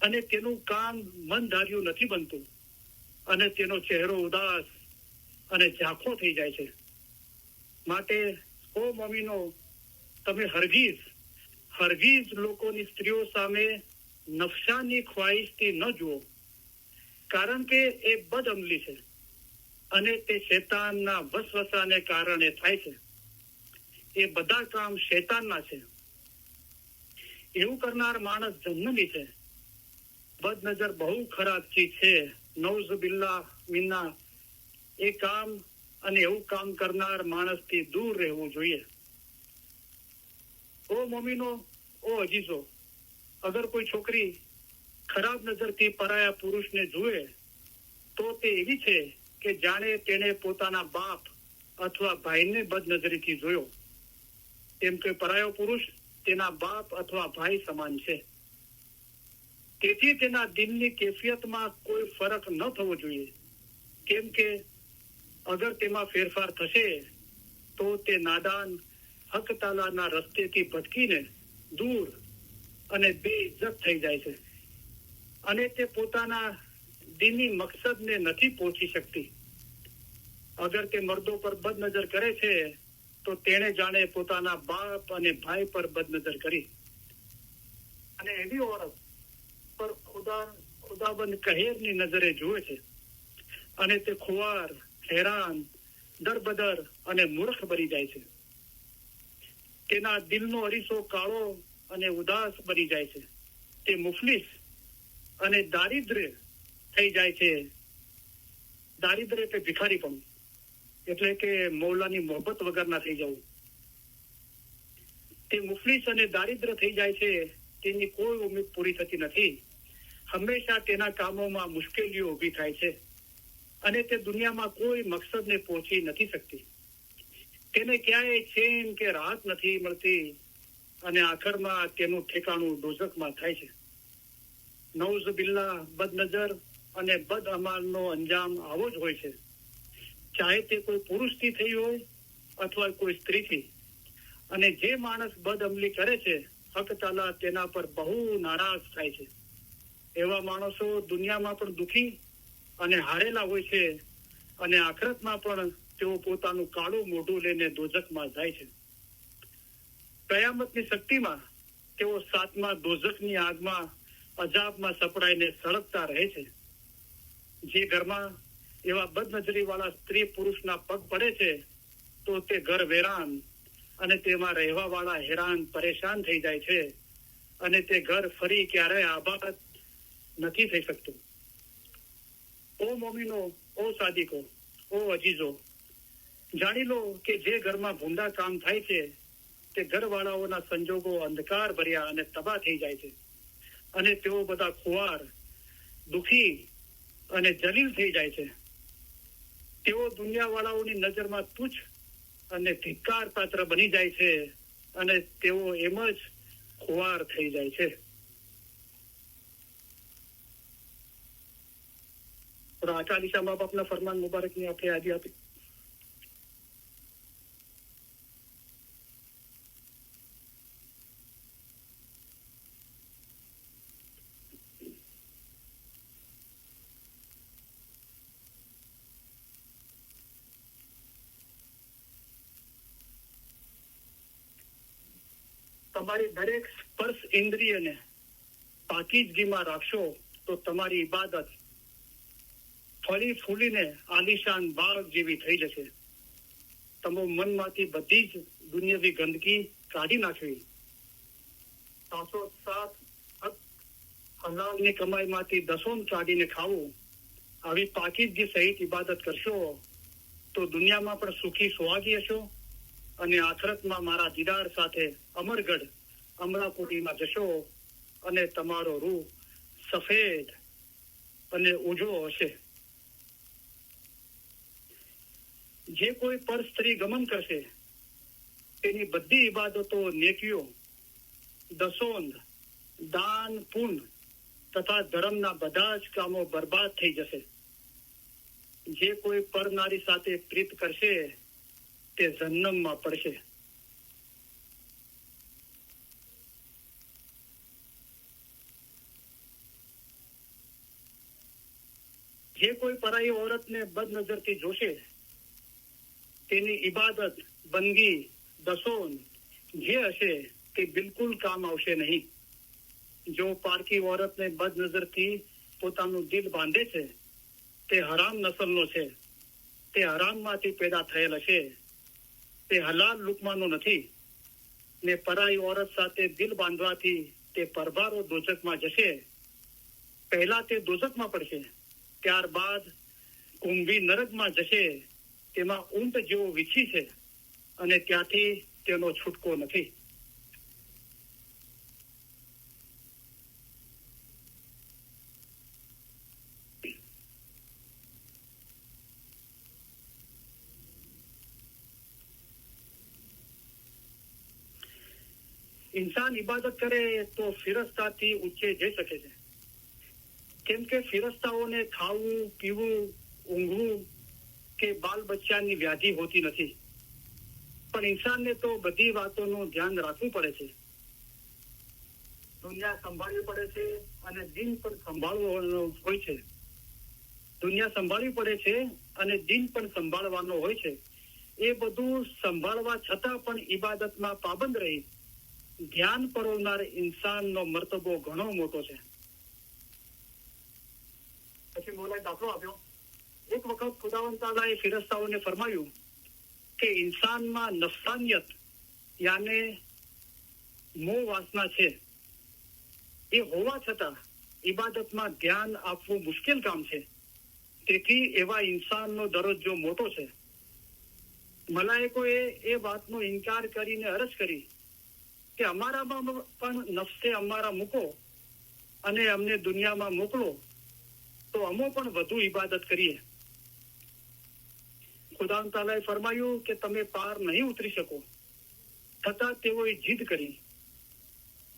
અને તેનું કામ મન ધાર્યું નથી બનતું, અને તેનો ચહેરો ઉદાસ અને ઝાંખો થઈ જાય છે. માટે ઓ મોમીનો, તમે હરગીઝ લોકોની સ્ત્રીઓ સામે નફસાની ખ્વાહિશથી ન જુઓ, કારણ કે એ બદઅમલી છે અને તે શૈતાનના વસવસાને કારણે થાય છે. એ બધા કામ શૈતાનના છે. એવું કરનાર માણસ જન્નતી છે. બદનજર બહુ ખરાબ ચીજ છે. નૌઝ બિલ્લાહ મિન્ના. એ કામ અને એવું કામ કરનાર માણસથી દૂર રહેવું જોઈએ. ઓ મોમીનો, ઓ અજીઝો, અગર કોઈ છોકરી ખરાબ નજરથી પરાયા પુરુષને જુએ તો તે એવી છે કે જાણે તેણે પોતાના બાપ અથવા ભાઈને બદનજરીથી જોયો. કેમ કે પરાયો પુરુષ તેના બાપ અથવા ભાઈ સમાન છે. તેથી તેના દિલની કેફિયતમાં કોઈ ફરક ન થવો જોઈએ, કેમ કે અગર તેમાં ફેરફાર થશે તો તે નાદાન હક તાલાના રસ્તેથી ભટકીને દૂર અને બેઇજ્જત થઈ જાય છે, અને તે પોતાના દીની મકસદને નથી પહોંચી શકતી. અગર તે મર્દો પર બદનજર કરે છે તો તેણે જાણે પોતાના બાપ અને ભાઈ પર બદનજર કરી. અને એવી ઓરત પર ખુદાબંધ કહેરની નજરે જુએ છે, અને તે ખુવાર, હેરાન, દરબદર અને મૂર્ખ બની જાય છે. તેના દિલનો અરીસો કાળો અને ઉદાસ બની જાય છે. તે મુફલિસ અને દારિદ્ર્ય થઈ જાય છે. દારિદ્ર્ય એટલે ભિખારીપણું, એટલે કે મૌલાની મોહબ્બત વગરના થઈ જવું. તે મુફલિસ અને દારિદ્ર થઈ જાય છે. તેની કોઈ ઉમ્મીદ પૂરી થતી નથી. હંમેશા તેના કામોમાં મુશ્કેલીઓ ઊભી થાય છે, અને તે દુનિયામાં કોઈ મકસદને પહોંચી નથી શકતી. તેને ક્યાંય ચેન કે રાહત નથી મળતી, અને આખરમાં તેનું ઠેકાણું દોઝખમાં થાય છે. નૌઝ બિલ્લાહ, બદનજર અને બદ અમાલનો અંજામ આવો જ હોય છે, ચાહે તે કોઈ પુરુષથી થઈ હોય અથવા કોઈ સ્ત્રીથી. અને જે માણસ બદ અમલી કરે છે, હક તાલા તેના પર બહુ નારાજ થાય છે. એવા માણસો દુનિયામાં પણ દુઃખી અને હારેલા હોય છે, અને આખરતમાં પણ તેઓ પોતાનું કાળું મોઢું લઈને દોજખમાં જાય છે. કયામતની શક્તિમાં તેઓ સાતમા દોજખની આગમાં અજાબમાં સપડાઈને સળગતા રહે છે. જે ઘરમાં એવા બદનજરી વાળા સ્ત્રી પુરુષના પગ પડે છે, તો તે ઘર વેરાન અને તેમાં રહેવા વાળા હેરાન પરેશાન થઈ જાય છે, અને તે ઘર ફરી ક્યારેય આબાદ નથી થઈ શકતું. ઓ મોમીનો, ઓ સાદિકો, ઓ અજીઝો, જાણી લો કે જે ઘરમાં ભૂંડા કામ થાય છે તે ઘરવાળાઓના સંજોગો અંધકાર ભર્યા અને તબાહ થઈ જાય છે, અને તેઓ બધા ખુવાર, દુઃખી અને જલીલ થઈ જાય છે. તેઓ દુનિયાવાળાઓની નજરમાં તુચ્છ અને ધિક્કાર પાત્ર બની જાય છે, અને તેઓ એમ જ ખુવાર થઈ જાય છે. આચાલિશા મા બાપના ફરમાન મુબારકની આપણે યાદી આપી. તમારી દરેક સ્પર્શ ઇન્દ્રિયને પાકીજગીમાં રાખશો તો તમારી ઇબાદત ફળી ફૂલીને આલિશાન બાગ જેવી થઈ જશે. તમે મનમાંથી બધી જ દુનિયાવી ગંદકી કાઢી નાખવી. 707 હલાલની કમાઈમાંથી દસોમ કાઢીને ખાવું. આવી પાકીજગી સહિત ઇબાદત કરશો તો દુનિયામાં પણ સુખી સુહાગી હશો, અને આખરતમાં મારા દીદાર સાથે અમરગઢ અમરાપુરીમાં જશો, અને તમારો રૂહ સફેદ અને ઉજળો હશે. જે કોઈ પર સ્ત્રી ગમન કરશે તેની બધી ઇબાદતો, નેકીઓ, દસોંદ, દાન, પુણ્ય તથા ધર્મના બધા જ કામો બરબાદ થઈ જશે. જે કોઈ પર નારી સાથે પ્રીત કરશે તે જન્નમમાં પડશે. જે કોઈ પરાઈ ઓરતને બદનજરથી જોશે તેની ઇબાદત, બંદગી, દસોન જે હશે તે બિલકુલ કામ આવશે નહીં. જો પારકી ઓરતને બદનજરથી પોતાનું દિલ બાંધે છે તે હરામ નસલનો છે, તે હરામમાંથી પેદા થયેલ હશે, તે હલાલ લુકમાનો નથી, ને પરાઈ ઓરત સાથે દિલ બાંધવાથી તે પરભારો દોજકમાં જશે. પહેલા તે દોજકમાં પડશે, ત્યારબાદ કુંભી નરકમાં જશે. તેમાં ઊંટ જેવો વીછી છે, અને ત્યાંથી તેનો છૂટકો નથી. ઇન્સાન ઇબાદત કરે તો ફિરસ્તાથી ઊંચે જઈ શકે છે, કેમ કે ફિરસ્તાઓને ખાવું, પીવું, ઊંઘવું કે બાલ બચ્ચાની વ્યાધિ હોતી નથી. પણ ઇન્સાનને તો બધી વાતોનું ધ્યાન રાખવું પડે છે. દુનિયા સંભાળવી પડે છે અને દિન પણ સંભાળવાનો હોય છે. દુનિયા સંભાળવી પડે છે અને દિન પણ સંભાળવાનો હોય છે. એ બધું સંભાળવા છતાં પણ ઇબાદતમાં પાબંદ રહી ધ્યાન પરોવનાર ઇન્સાનનો મર્તબો ઘણો મોટો છે. પછી મોલાએ દાખલો આપ્યો. એક વખત ખુદાવંદ તાલાએ ફિરસ્તાઓને ફરમાયું કે ઇન્સાનમાં નફસાનિયત યાને મોહ વાસના છે. એ હોવા છતાં ઇબાદતમાં ધ્યાન આપવું મુશ્કેલ કામ છે. તેથી એવા ઇન્સાનનો દરજ્જો મોટો છે. મલાયકોએ એ વાતનો ઇનકાર કરીને અરજ કરી કે અમારામાં પણ નફસે અમારા મૂકો અને અમને દુનિયામાં મોકલો તો અમે પણ વધુ ઇબાદત કરીએ. ખુદાવંદ તાલાએ ફરમાયું કે તમે પાર નહીં ઉતરી શકો. છતાં તેઓએ જીદ કરી.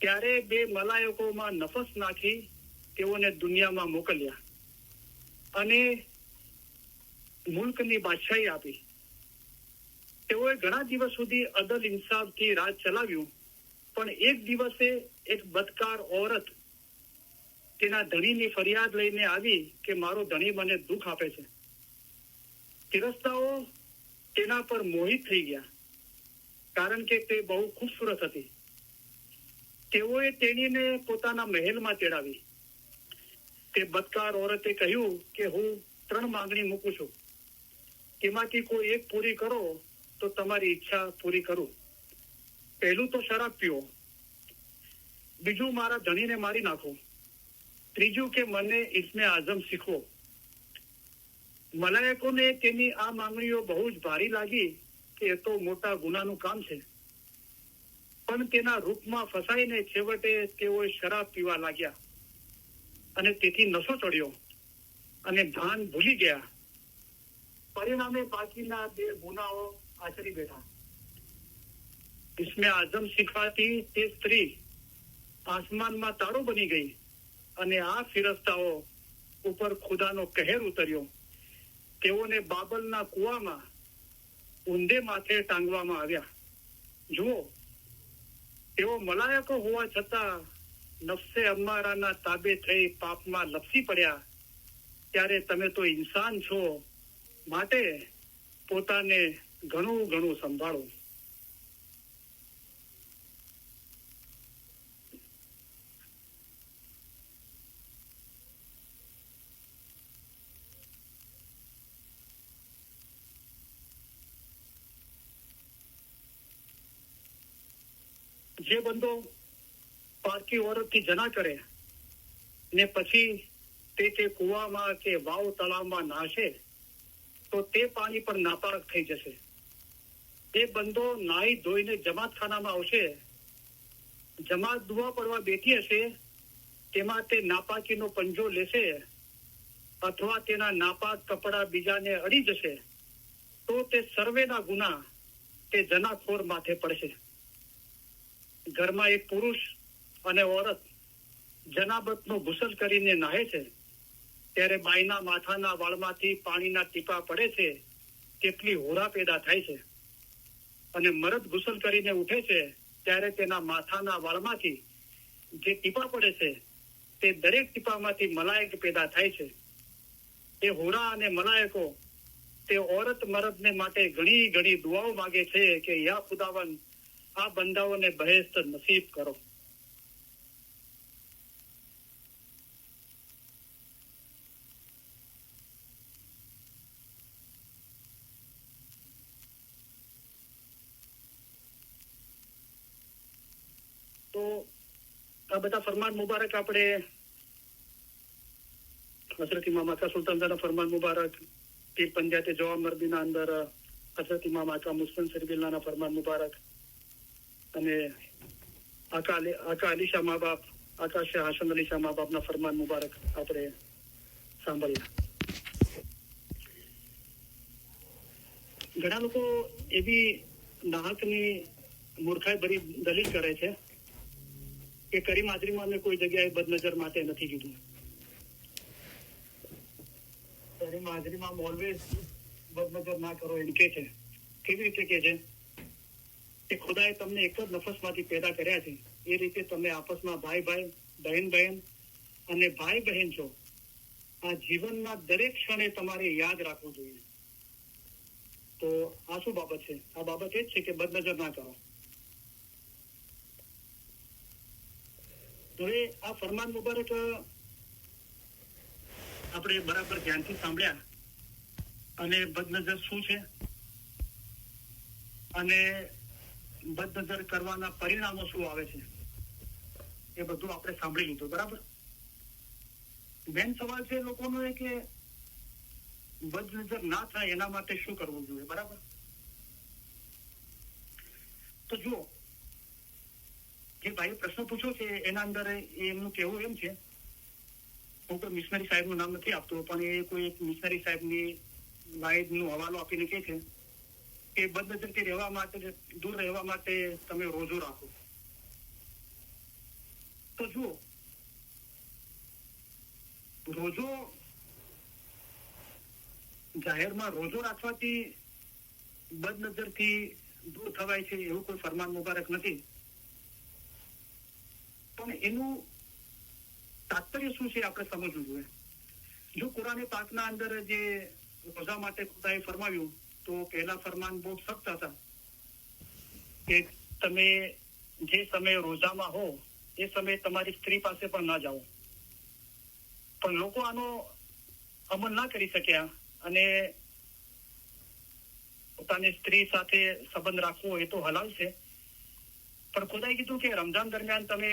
ત્યારે બે મલાયકોમાં નફસ નાખી તેઓને દુનિયામાં મોકલ્યા. અને મુલ્કની બાદશાહી આપી. તેઓએ ઘણા દિવસ સુધી અદલ ઇન્સાફથી રાજ ચલાવ્યું, પણ એક દિવસે એક બદકાર ઓરત તેના ધણીની ફરિયાદ લઈને આવી કે મારો ધણી મને દુઃખ આપે છે. ફિરસ્તાઓ તેના પર મોહિત થઈ ગયા, કારણ કે તે બહુ ખૂબસૂરત હતી. તેઓએ તેણીને પોતાના મહેલમાં તેડાવી. તે બદકાર ઓરતે કહ્યું કે હું 3 માંગણી મૂકું છું, તેમાંથી કોઈ એક પૂરી કરો તો તમારી ઈચ્છા પૂરી કરું. પહેલું તો શરાબ પીવો, બીજું મારા ધણીને મારી નાખો, ત્રીજું કે મને ઇસ્મે આઝમ શીખવો. મલાયકોને તેની આ માંગણીઓ બહુ જ ભારી લાગી કે એ તો મોટા ગુનાનું કામ છે, પણ તેના રૂપમાં ફસાઈને છેવટે તેઓ શરાબ પીવા લાગ્યા અને તેથી નશો ચડ્યો અને ભાન ભૂલી ગયા. પરિણામે બાકીના 2 ગુનાઓ આચરી બેઠા. ઇસ્મે આઝમ શીખવાથી તે સ્ત્રી આસમાનમાં તારો બની ગઈ અને આ ફિરસ્તાઓ ઉપર ખુદાનો કહેર ઉતર્યો. તેઓને બાબલના કુવામાં ઊંધે માથે ટાંગવામાં આવ્યા. જુઓ, તેઓ મલાયકો હોવા છતાં નફસે અમ્મારાના તાબે થઈ પાપમાં લપસી પડ્યા. ત્યારે તમે તો ઇન્સાન છો, માટે પોતાને ઘણું ઘણું સંભાળો. જે બંદો પારકી ઓરતથી જના કરે ને પછી તે કુવામાં કે વાવ તળાવમાં નાશે તો તે પાણી પર નાપાક થઈ જશે. તે બંદો નાહી ધોઈને જમાતખાનામાં આવશે. જમાત દુઆ પડવા બેઠી હશે, તેમાં તે નાપાકીનો પંજો લેશે અથવા તેના નાપાક કપડા બીજાને અડી જશે તો તે સર્વેના ગુના તે જનાખોર માથે પડશે. ઘરમાં એક પુરુષ અને ઓરત જનાબતનો ગુસલ કરીને નાહે છે, ત્યારે બાઈના માથાના વાળમાંથી પાણીના ટીપા પડે છે તેટલી હોરા પેદા થાય છે. અને મરદ ગુસલ કરીને ઉઠે છે ત્યારે તેના માથાના વાળમાંથી જે ટીપા પડે છે તે દરેક ટીપામાંથી મલાયક પેદા થાય છે. તે હોરા અને મલાયકો તે ઓરત મરદને માટે ઘણી ઘણી દુઆઓ માગે છે કે યા ખુદાવંદ, આ બંદાઓને બહેશ્ત નસીબ કરો. તો આ બધા ફરમાન મુબારક આપણે હઝરત ઇમામ આકા સુલતાનના ફરમાન મુબારક, પીર પંજાતે જવાબ મર્દીના અંદર હઝરત ઇમામ આકા મુસ્લિમ સરબિલ્લાના ફરમાન મુબારક અને આકા અલી શાહ મા બાપ, આકા શાહ હાશમ અલી શાહ મા બાપના ફરમાન મુબારક આપણે સાંભળ્યા. ઘણા લોકો એવી નાહકની મૂર્ખાઈ ભરી દલીલ કરે છે કે કરીમ હાજરીમાં મેં કોઈ જગ્યાએ બદનજર માટે નથી કીધું. કરીમ હાજરીમાં ઓલવેઝ બદનજર ના કરો એમ કે છે. કેવી રીતે કે છે કે ખુદાએ તમને એક જ નફસમાંથી પેદા કર્યા છે, એ રીતે તમે આપસમાં ભાઈ ભાઈ, બહેન બહેન અને ભાઈ બહેન છો. આ જીવનના દરેક ક્ષણે તમારે યાદ રાખવું જોઈએ. તો આ શું બાબત છે? આ બાબત એ જ છે કે બદનજર ના કરો. હવે આ ફરમાન મુબારક આપણે બરાબર ધ્યાનથી સાંભળ્યા અને બદનજર શું છે અને બદનજર કરવાના પરિણામો શું આવે છે એ બધું આપણે સાંભળી લીધું. બરાબર. મેન સવાલ છે લોકોનો એ કે બદનજર ના થાય એના માટે શું કરવું જોઈએ. બરાબર. તો જુઓ, જે ભાઈ પ્રશ્ન પૂછ્યો છે એના અંદર એમનું કહેવું એમ છે, હું કોઈ મિશનરી સાહેબનું નામ નથી આપતો, પણ એ કોઈ એક મિશનરી સાહેબની વાઈદનો હવાલો આપીને કહે છે કે બદનજરથી રહેવા માટે, દૂર રહેવા માટે તમે રોજો રાખો. તો જુઓ, રોજો જાહેરમાં રોજો રાખવાથી બદનજરથી દૂર થવાય છે એવું કોઈ ફરમાન મુબારક નથી. પણ એનું તાત્પર્ય શું છે આપણે સમજવું જોઈએ. જો કુરાને પાકના અંદર જે રોજા માટે ખુદાએ ફરમાવ્યું તો પહેલા ફરમાન બહુ સખ્ત હતા કે તમે જે સમયે રોજામાં હો એ સમયે તમારી સ્ત્રી પાસે પણ ના જાઓ. પણ લોકો આનો અમલ ના કરી શક્યા અને પોતાની સ્ત્રી સાથે સંબંધ રાખવો એ તો હલાલ છે, પણ ખુદાએ કીધું કે રમઝાન દરમિયાન તમે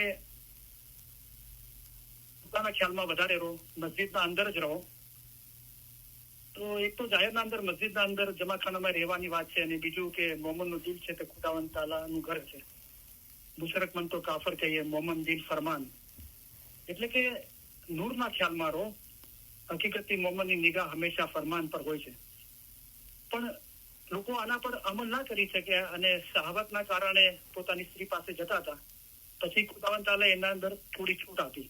પોતાના ખ્યાલમાં વધારે રહો, મસ્જિદના અંદર જ રહો. તો એક તો જાહેરના અંદર મસ્જિદના અંદર જમાખાનામાં રહેવાની વાત છે, અને બીજું કે મોમનનું દિલ છે તે ખુદાવંદ તાલાનું ઘર છે. મુશરક તો કાફર કહીએ, મોમન દિલ ફરમાન, એટલે કે નૂરના ખ્યાલમાં રહો. હકીકતથી મોમનની નિગાહ હંમેશા ફરમાન પર હોય છે. પણ લોકો આના પર અમલ ના કરી શક્યા અને શહાવતના કારણે પોતાની સ્ત્રી પાસે જતા હતા. પછી ખુદાવંદ તાલા એના અંદર થોડી છૂટ આપી.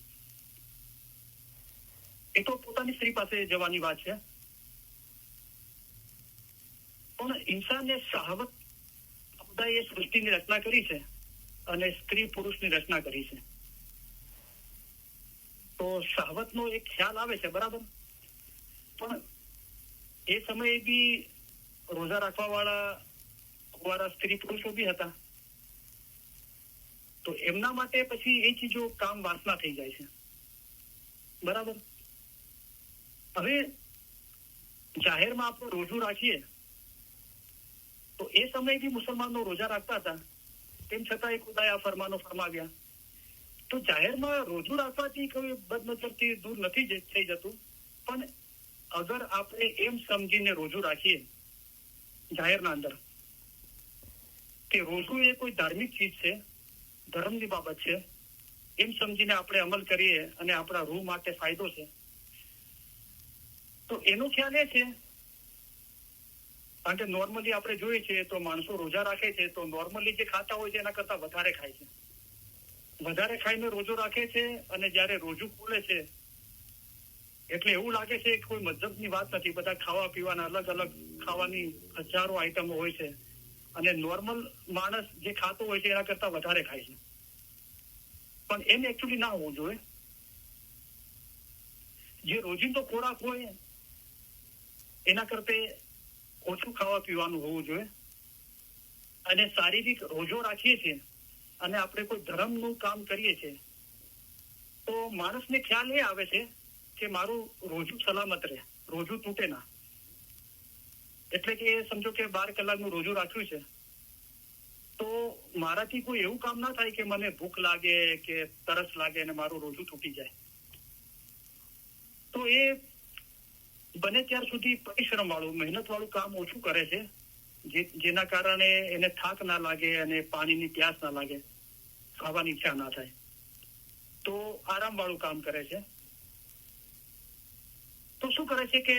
એ તો પોતાની સ્ત્રી પાસે જવાની વાત છે, પણ ઇન્સાનને શહાવત ખુદાએ સૃષ્ટિની રચના કરી છે અને સ્ત્રી પુરુષની રચના કરી છે. તો શહાવતનો એક ખ્યાલ આવે છે, બરાબર. પણ એ સમયે બી રોજા રાખવા વાળા સ્ત્રી પુરુષો બી હતા. તો એમના માટે પછી એ ચીજો કામ વાસના થઈ જાય છે, બરાબર. હવે જાહેરમાં આપણે રોજુ રાખીએ તો એ સમયે બી મુસલમાનો રોજા રાખતા હતા, તેમ છતાં એ ખુદાએ આ ફરમાનો ફરમાવ્યા. તો જાહેરમાં રોજુ રાખવાથી કોઈ બદનજરથી દૂર નથી થઈ જતું, પણ અગર આપણે એમ સમજીને રોજુ રાખીએ જાહેરના અંદર કે રોજુ એ કોઈ ધાર્મિક ચીજ છે, ધર્મની બાબત છે, એમ સમજીને આપણે અમલ કરીએ અને આપણા રૂહ માટે ફાયદો છે, તો એનો ખ્યાલ એ છે. કારણ કે નોર્મલી આપણે જોઈએ છીએ તો માણસો રોજા રાખે છે તો નોર્મલી જે ખાતા હોય છે એના કરતા વધારે ખાય છે. વધારે ખાઈને રોજો રાખે છે, અને જયારે રોજુ ખુલે છે એટલે એવું લાગે છે કે કોઈ મતલબની વાત નથી. બધા ખાવા પીવાના અલગ અલગ ખાવાની હજારો આઈટમો હોય છે, અને નોર્મલ માણસ જે ખાતો હોય છે એના કરતા વધારે ખાય છે. પણ એમ એકચ્યુઅલી ના હોવું જોઈએ. જે રોજિંદો ખોરાક હોય એના કરતા ઓછું ખાવા પીવાનું હોવું જોઈએ. અને શારીરિક રોજો રાખીએ છીએ અને આપણે કોઈ ધર્મનું કામ કરીએ છીએ તો માણસને ખ્યાલ એ આવે છે કે મારું રોજુ સલામત રહે, રોજુ તૂટે ના. એટલે કે સમજો કે 12 કલાકનું રોજુ રાખ્યું છે તો મારાથી કોઈ એવું કામ ના થાય કે મને ભૂખ લાગે કે તરસ લાગે અને મારું રોજુ તૂટી જાય. તો એ બને ત્યાર સુધી પરિશ્રમ વાળું, મહેનત વાળું કામ ઓછું કરે છે, જેના કારણે એને થાક ના લાગે અને પાણીની પ્યાસ ના લાગે, ખાવાની ઈચ્છા ના થાય. તો આરામ વાળું કામ કરે છે. તો શું કરે છે કે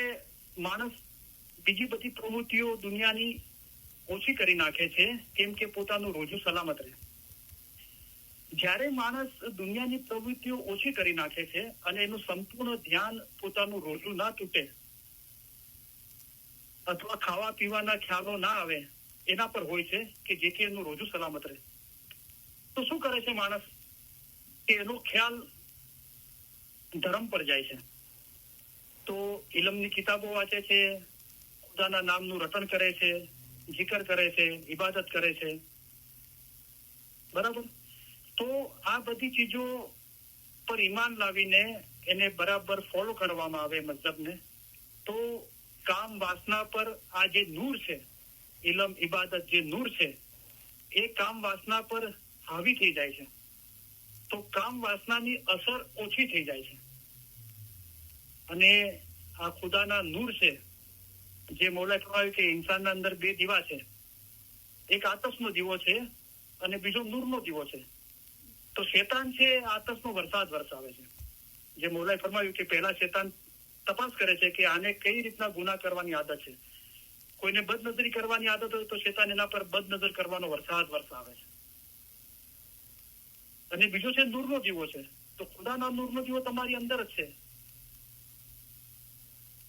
માણસ બીજી બધી પ્રવૃત્તિઓ દુનિયાની ઓછી કરી નાખે છે, કેમ કે પોતાનું રોજુ સલામત રહે. જ્યારે માણસ દુનિયાની પ્રવૃત્તિઓ ઓછી કરી નાખે છે અને એનું સંપૂર્ણ ધ્યાન પોતાનું રોજુ ના તૂટે અથવા ખાવા પીવાના ખ્યાલો ના આવે એના પર હોય છે કે જેથી એનું રોજુ સલામત રહે, તો શું કરે છે માણસ કે એનો ખ્યાલ ધર્મ પર જાય છે. તો ઇલમની કિતાબો વાંચે છે, ખુદાના નામનું રટણ કરે છે, જિકર કરે છે, ઇબાદત કરે છે, બરાબર. તો આ બધી ચીજો પર ઈમાન લાવીને એને બરાબર ફોલો કરવામાં આવે મતલબને, તો કામ વાસના પર આ જે નૂર છે, ઇલમ ઇબાદત જે નૂર છે, એ કામ વાસના પર હાવી થઈ જાય છે. તો કામ વાસનાની અસર ઓછી થઈ જાય છે. અને આ ખુદાના નૂર છે, જે મૌલાએ કહ્યું કે ઇન્સાનના અંદર 2 દીવા છે, એક આતશનો દીવો છે અને બીજો નૂરનો દીવો છે. તો શેતાન છે આતશનો વરસાદ વરસાવે છે. જે મૌલાએ ફરમાવ્યું કે પહેલા શેતાન તપાસ કરે છે કે આને કઈ રીતના ગુનાહ કરવાની આદત છે. કોઈને બદનજરી કરવાની આદત હોય તો શેતાન એના પર બદનજર કરવાનો વરસાદ વરસાવે છે. અને બીજો છે નૂરનો દીવો છે. તો ખુદાના નૂરનો દીવો તમારી અંદર જ છે.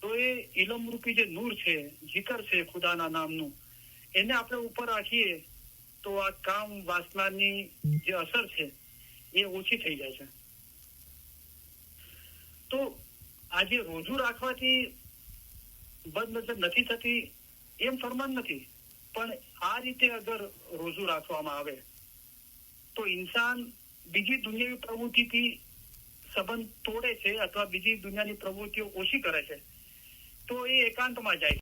તો એ બને ત્યાર સુધી પ્રયત્ન કરવો જોઈએ કે માણસ પોતાના રોજામાં, પોતાના ખ્યાલમાં, પોતાના ધ્યાનમાં તો એ ઇલમ રૂપી જે નૂર છે, જિકર છે ખુદાના નામનું, એને આપણે ઉપર રાખીએ તો આ કામ વાસનાની જે અસર છે એ ઓછી થઈ જાય છે. તો આજે રોજુ રાખવાથી બદનજર નથી થતી એમ ફરમાન નથી, પણ આ રીતે અગર રોજુ રાખવામાં આવે તો ઇન્સાન બીજી દુનિયાવી પ્રવૃત્તિથી સંબંધ તોડે છે અથવા બીજી દુનિયાની પ્રવૃત્તિઓ ઓછી કરે છે, તો એ એકાંતમાં જાય